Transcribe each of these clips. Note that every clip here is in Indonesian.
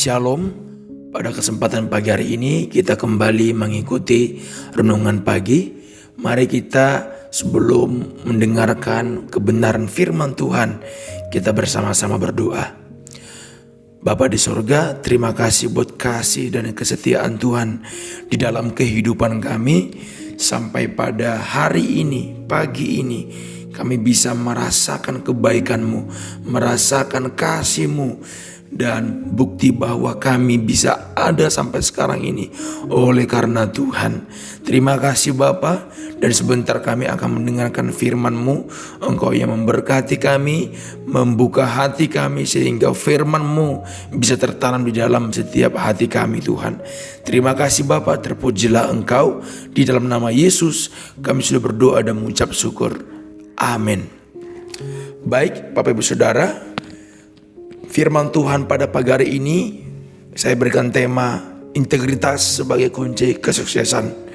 Shalom, pada kesempatan pagi hari ini kita kembali mengikuti renungan pagi. Mari kita sebelum mendengarkan kebenaran firman Tuhan, kita bersama-sama berdoa. Bapa di sorga, terima kasih buat kasih dan kesetiaan Tuhan di dalam kehidupan kami. Sampai pada hari ini, pagi ini, kami bisa merasakan kebaikan-Mu, merasakan kasih-Mu, dan bukti bahwa kami bisa ada sampai sekarang ini oleh karena Tuhan. Terima kasih Bapa, dan sebentar kami akan mendengarkan firman-Mu. Engkau yang memberkati kami, membuka hati kami sehingga firman-Mu bisa tertanam di dalam setiap hati kami Tuhan. Terima kasih Bapa, terpujilah Engkau. Di dalam nama Yesus kami sudah berdoa dan mengucap syukur. Amin. Baik Bapak Ibu Saudara, firman Tuhan pada pagi hari ini saya berikan tema integritas sebagai kunci kesuksesan.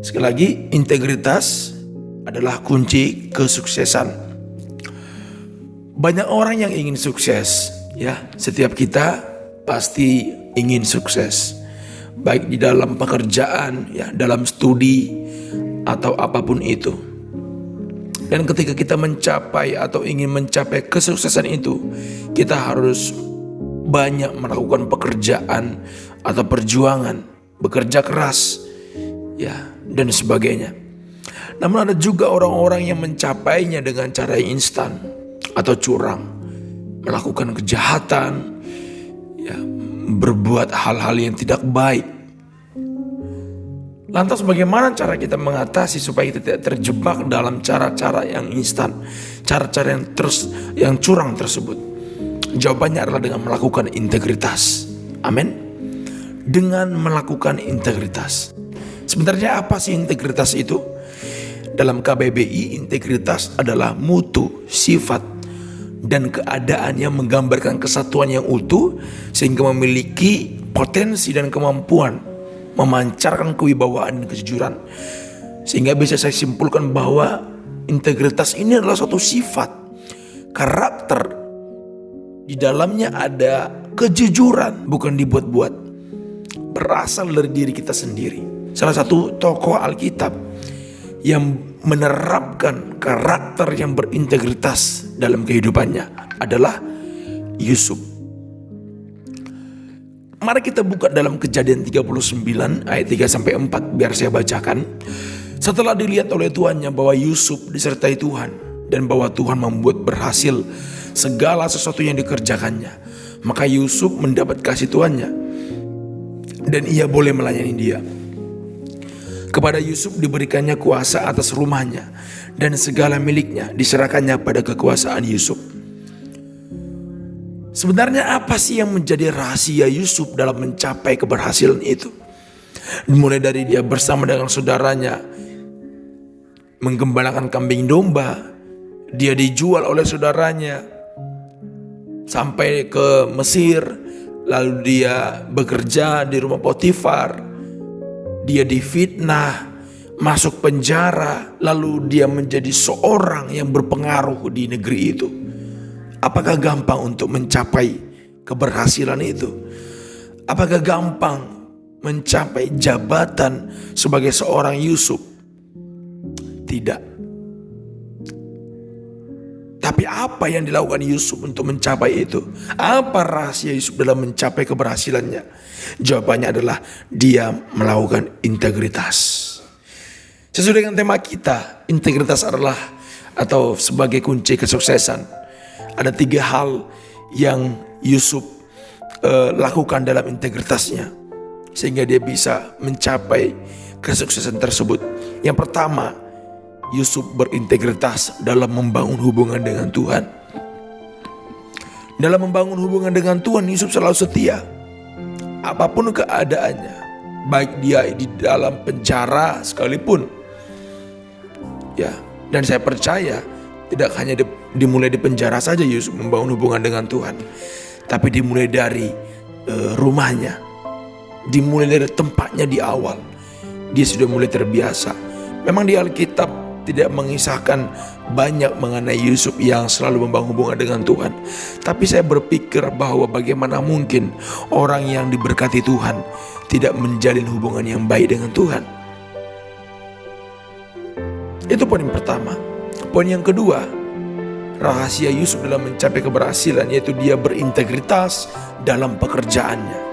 Sekali lagi, integritas adalah kunci kesuksesan. Banyak orang yang ingin sukses, ya. Setiap kita pasti ingin sukses, baik di dalam pekerjaan, ya, dalam studi atau apapun itu. Dan ketika kita mencapai atau ingin mencapai kesuksesan itu, kita harus banyak melakukan pekerjaan atau perjuangan, bekerja keras, ya, dan sebagainya. Namun ada juga orang-orang yang mencapainya dengan cara instan atau curang, melakukan kejahatan, ya, berbuat hal-hal yang tidak baik. Lantas bagaimana cara kita mengatasi supaya kita tidak terjebak dalam cara-cara yang instan, cara-cara yang curang tersebut? Jawabannya adalah dengan melakukan integritas. Amin. Dengan melakukan integritas. Sebenarnya apa sih integritas itu? Dalam KBBI, integritas adalah mutu, sifat, dan keadaan yang menggambarkan kesatuan yang utuh sehingga memiliki potensi dan kemampuan memancarkan kewibawaan dan kejujuran. Sehingga bisa saya simpulkan bahwa integritas ini adalah suatu sifat, karakter. Di dalamnya ada kejujuran, bukan dibuat-buat, berasal dari diri kita sendiri. Salah satu tokoh Alkitab yang menerapkan karakter yang berintegritas dalam kehidupannya adalah Yusuf. Mari kita buka dalam Kejadian 39 ayat 3-4, biar saya bacakan. Setelah dilihat oleh tuannya bahwa Yusuf disertai Tuhan dan bahwa Tuhan membuat berhasil segala sesuatu yang dikerjakannya, maka Yusuf mendapat kasih tuannya dan ia boleh melayani dia. Kepada Yusuf diberikannya kuasa atas rumahnya dan segala miliknya diserahkannya pada kekuasaan Yusuf. Sebenarnya apa sih yang menjadi rahasia Yusuf dalam mencapai keberhasilan itu? Mulai dari dia bersama dengan saudaranya menggembalakan kambing domba, dia dijual oleh saudaranya sampai ke Mesir, lalu dia bekerja di rumah Potifar, dia difitnah, masuk penjara, lalu dia menjadi seorang yang berpengaruh di negeri itu. Apakah gampang untuk mencapai keberhasilan itu? Apakah gampang mencapai jabatan sebagai seorang Yusuf? Tidak. Tapi apa yang dilakukan Yusuf untuk mencapai itu? Apa rahasia Yusuf dalam mencapai keberhasilannya? Jawabannya adalah dia melakukan integritas. Sesuai dengan tema kita, integritas adalah atau sebagai kunci kesuksesan. Ada 3 hal yang Yusuf lakukan dalam integritasnya sehingga dia bisa mencapai kesuksesan tersebut. Yang pertama, Yusuf berintegritas dalam membangun hubungan dengan Tuhan. Dalam membangun hubungan dengan Tuhan, Yusuf selalu setia. Apapun keadaannya, baik dia di dalam penjara sekalipun. Ya, dan saya percaya tidak hanya dimulai di penjara saja Yusuf membangun hubungan dengan Tuhan, tapi dimulai dari rumahnya, dimulai dari tempatnya di awal. Dia sudah mulai terbiasa. Memang di Alkitab tidak mengisahkan banyak mengenai Yusuf yang selalu membangun hubungan dengan Tuhan. Tapi saya berpikir bahwa bagaimana mungkin orang yang diberkati Tuhan tidak menjalin hubungan yang baik dengan Tuhan. Itu poin yang pertama. Poin yang kedua, rahasia Yusuf dalam mencapai keberhasilan yaitu dia berintegritas dalam pekerjaannya.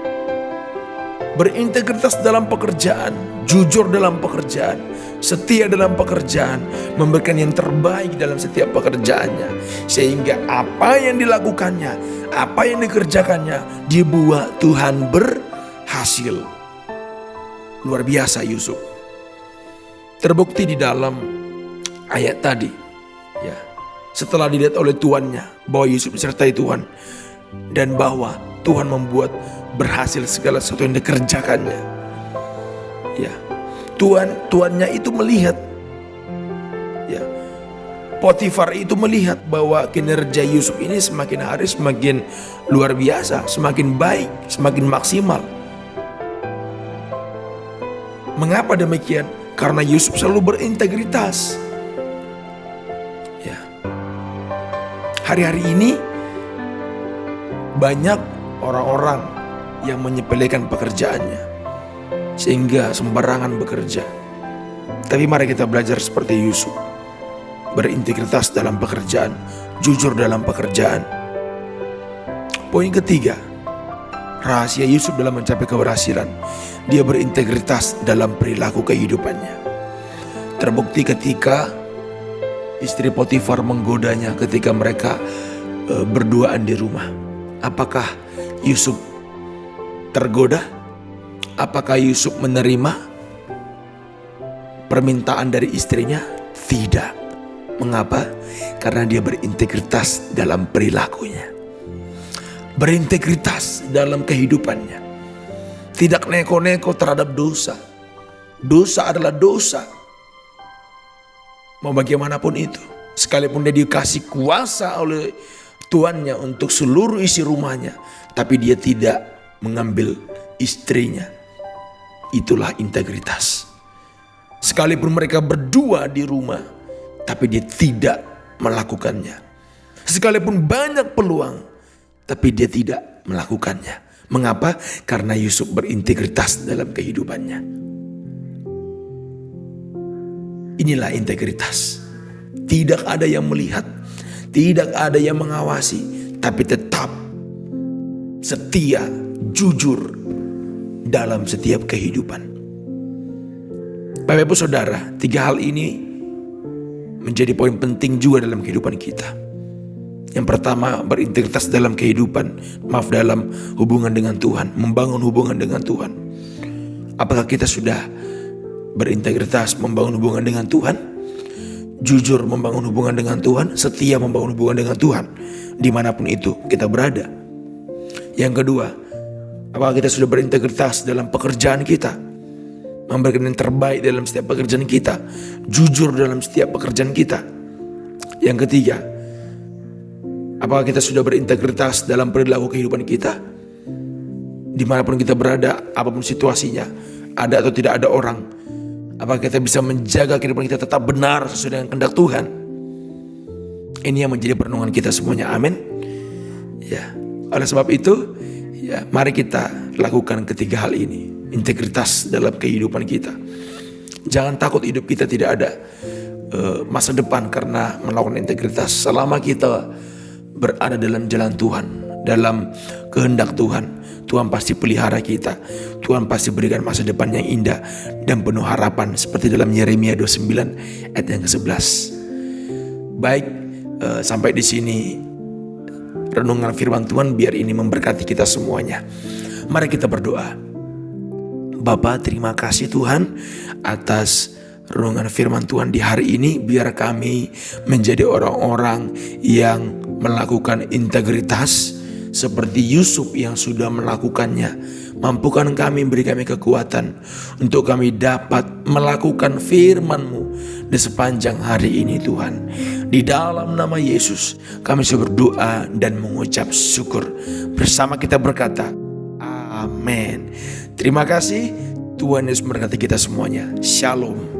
Berintegritas dalam pekerjaan, jujur dalam pekerjaan, setia dalam pekerjaan, memberikan yang terbaik dalam setiap pekerjaannya. Sehingga apa yang dilakukannya, apa yang dikerjakannya, dibuat Tuhan berhasil. Luar biasa Yusuf. Terbukti di dalam ayat tadi, ya, setelah dilihat oleh tuannya bahwa Yusuf disertai Tuhan dan bahwa Tuhan membuat berhasil segala sesuatu yang dikerjakannya. Ya, tuannya itu melihat, ya, Potifar itu melihat bahwa kinerja Yusuf ini semakin hari semakin luar biasa, semakin baik, semakin maksimal. Mengapa demikian? Karena Yusuf selalu berintegritas. Ya, hari-hari ini banyak orang-orang yang menyepelekan pekerjaannya sehingga sembarangan bekerja. Tapi mari kita belajar seperti Yusuf, berintegritas dalam pekerjaan, jujur dalam pekerjaan. Poin ketiga, rahasia Yusuf dalam mencapai keberhasilan, dia berintegritas dalam perilaku kehidupannya. Terbukti ketika istri Potifar menggodanya ketika mereka berduaan di rumah. Apakah Yusuf tergoda? Apakah Yusuf menerima permintaan dari istrinya? Tidak. Mengapa? Karena dia berintegritas dalam perilakunya, berintegritas dalam kehidupannya, tidak neko-neko terhadap dosa. Dosa adalah dosa, mau bagaimanapun itu. Sekalipun dia dikasih kuasa oleh tuannya untuk seluruh isi rumahnya, tapi dia tidak mengambil istrinya. Itulah integritas. Sekalipun mereka berdua di rumah, tapi dia tidak melakukannya. Sekalipun banyak peluang, tapi dia tidak melakukannya. Mengapa? Karena Yusuf berintegritas dalam kehidupannya. Inilah integritas. Tidak ada yang melihat, tidak ada yang mengawasi, tapi tetap setia, jujur dalam setiap kehidupan. Bapak Ibu Saudara, 3 hal ini menjadi poin penting juga dalam kehidupan kita. Yang pertama, berintegritas dalam kehidupan, dalam hubungan dengan Tuhan, membangun hubungan dengan Tuhan. Apakah kita sudah berintegritas membangun hubungan dengan Tuhan? Jujur membangun hubungan dengan Tuhan, setia membangun hubungan dengan Tuhan, dimanapun itu kita berada. Yang kedua, apakah kita sudah berintegritas dalam pekerjaan kita, memberikan yang terbaik dalam setiap pekerjaan kita, jujur dalam setiap pekerjaan kita. Yang ketiga, apakah kita sudah berintegritas dalam perilaku kehidupan kita, dimanapun kita berada, apapun situasinya, ada atau tidak ada orang. Apakah kita bisa menjaga kehidupan kita tetap benar sesuai dengan kehendak Tuhan? Ini yang menjadi perenungan kita semuanya. Amin. Ya, oleh sebab itu, ya, mari kita lakukan ketiga hal ini. Integritas dalam kehidupan kita. Jangan takut hidup kita tidak ada masa depan karena melakukan integritas. Selama kita berada dalam jalan Tuhan, dalam kehendak Tuhan, Tuhan pasti pelihara kita. Tuhan pasti berikan masa depan yang indah dan penuh harapan, seperti dalam Yeremia 29 ayat yang ke-11. Baik, sampai di sini renungan firman Tuhan, biar ini memberkati kita semuanya. Mari kita berdoa. Bapa, terima kasih Tuhan atas renungan firman Tuhan di hari ini. Biar kami menjadi orang-orang yang melakukan integritas seperti Yusuf yang sudah melakukannya. Mampukan kami, beri kami kekuatan untuk kami dapat melakukan firman-Mu di sepanjang hari ini Tuhan. Di dalam nama Yesus kami sudah berdoa dan mengucap syukur. Bersama kita berkata, amin. Terima kasih. Tuhan Yesus memberkati kita semuanya. Shalom.